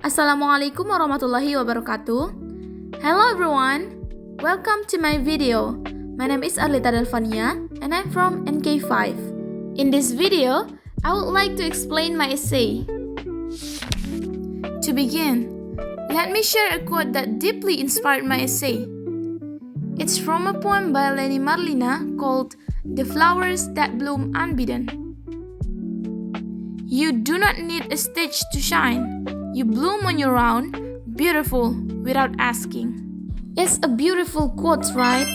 Assalamualaikum warahmatullahi wabarakatuh. Hello everyone, welcome to my video. My name is Arlita Delfania and I'm from NK5. In this video, I would like to explain my essay. To begin, let me share a quote that deeply inspired my essay. It's from a poem by Leni Marlina called The Flowers That Bloom Unbidden. You do not need a stage to shine. You bloom on your own, beautiful without asking. It's a beautiful quote, right?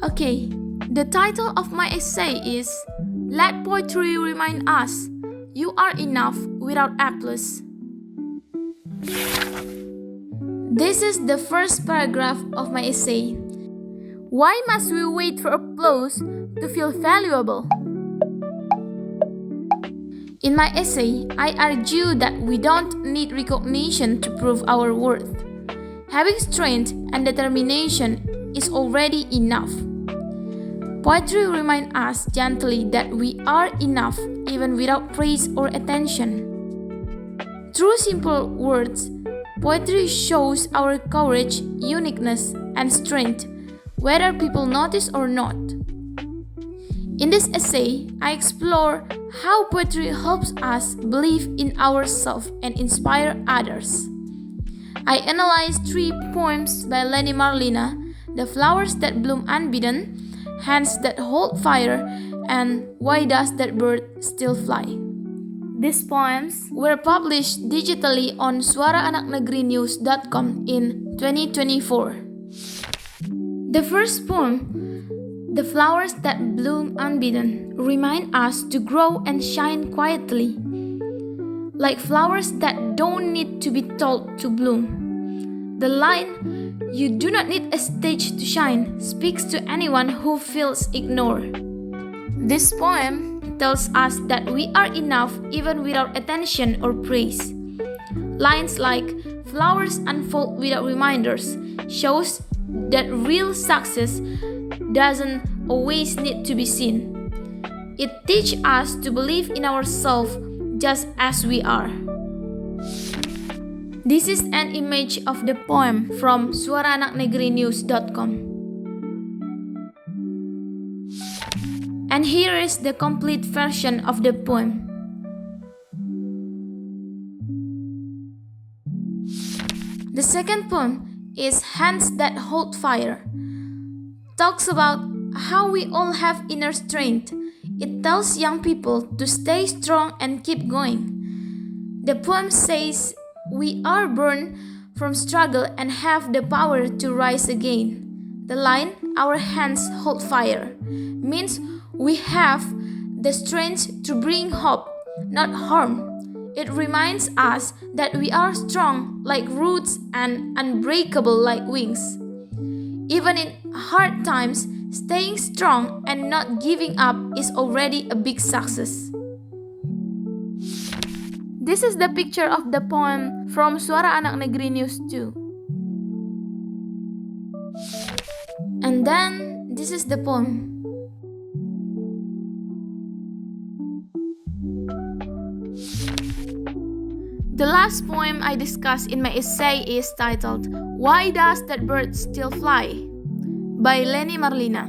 Okay, the title of my essay is Let Poetry Remind Us You Are Enough Without Applause. This is the first paragraph of my essay. Why must we wait for applause to feel valuable? In my essay, I argue that we don't need recognition to prove our worth. Having strength and determination is already enough. Poetry reminds us gently that we are enough even without praise or attention. Through simple words, poetry shows our courage, uniqueness, and strength, whether people notice or not. In this essay, I explore how poetry helps us believe in ourselves and inspire others. I analyze 3 poems by Leni Marlina, The Flowers That Bloom Unbidden, Hands That Hold Fire, and Why Does That Bird Still Fly? These poems were published digitally on suaraanaknegerinews.com in 2024. The first poem, The Flowers That Bloom Unbidden, remind us to grow and shine quietly, like flowers that don't need to be told to bloom. The line, "You do not need a stage to shine," speaks to anyone who feels ignored. This poem tells us that we are enough even without attention or praise. Lines like, "Flowers unfold without reminders," shows that real success doesn't always need to be seen. It teaches us to believe in ourselves just as we are. This is an image of the poem from suaraanaknegerinews.com. And here is the complete version of the poem. The second poem is Hands That Hold Fire. Talks about how we all have inner strength. It tells young people to stay strong and keep going. The poem says we are born from struggle and have the power to rise again. The line, "Our hands hold fire," means we have the strength to bring hope, not harm. It reminds us that we are strong like roots and unbreakable like wings. Even in hard times, staying strong and not giving up is already a big success. This is the picture of the poem from Suara Anak Negeri News 2. And then, this is the poem. The last poem I discussed in my essay is titled, Why Does That Bird Still Fly? By Leni Marlina.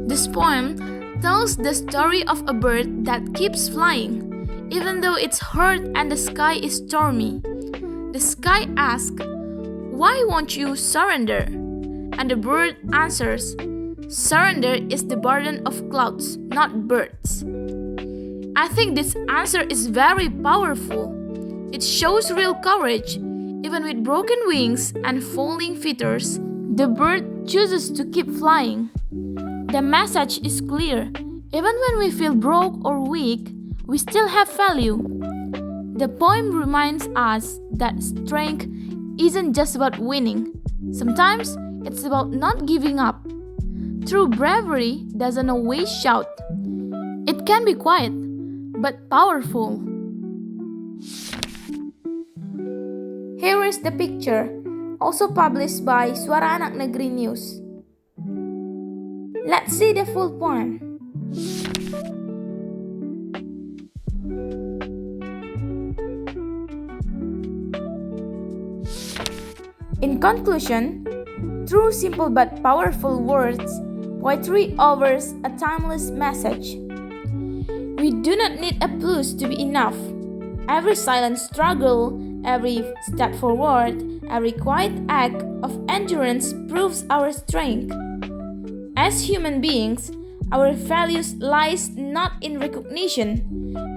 This poem tells the story of a bird that keeps flying, even though it's hurt and the sky is stormy. The sky asks, "Why won't you surrender?" And the bird answers, "Surrender is the burden of clouds, not birds." I think this answer is very powerful. It shows real courage. Even with broken wings and falling feathers, the bird chooses to keep flying. The message is clear. Even when we feel broke or weak, we still have value. The poem reminds us that strength isn't just about winning. Sometimes it's about not giving up. True bravery doesn't always shout. It can be quiet, but powerful. Here is the picture, also published by Suara Anak Negeri News. Let's see the full poem. In conclusion, through simple but powerful words, poetry offers a timeless message. We do not need applause to be enough. Every silent struggle, every step forward, every quiet act of endurance proves our strength. As human beings, our values lies not in recognition,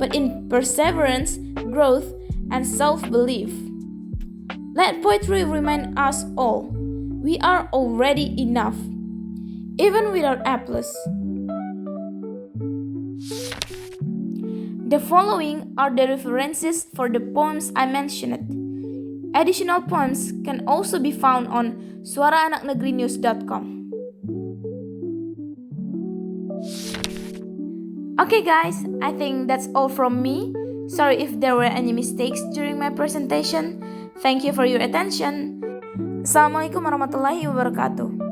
but in perseverance, growth, and self-belief. Let poetry remind us all, we are already enough, even without applause. The following are the references for the poems I mentioned. Additional poems can also be found on suaraanaknegrinews.com. Okay guys, I think that's all from me. Sorry if there were any mistakes during my presentation. Thank you for your attention. Assalamualaikum warahmatullahi wabarakatuh.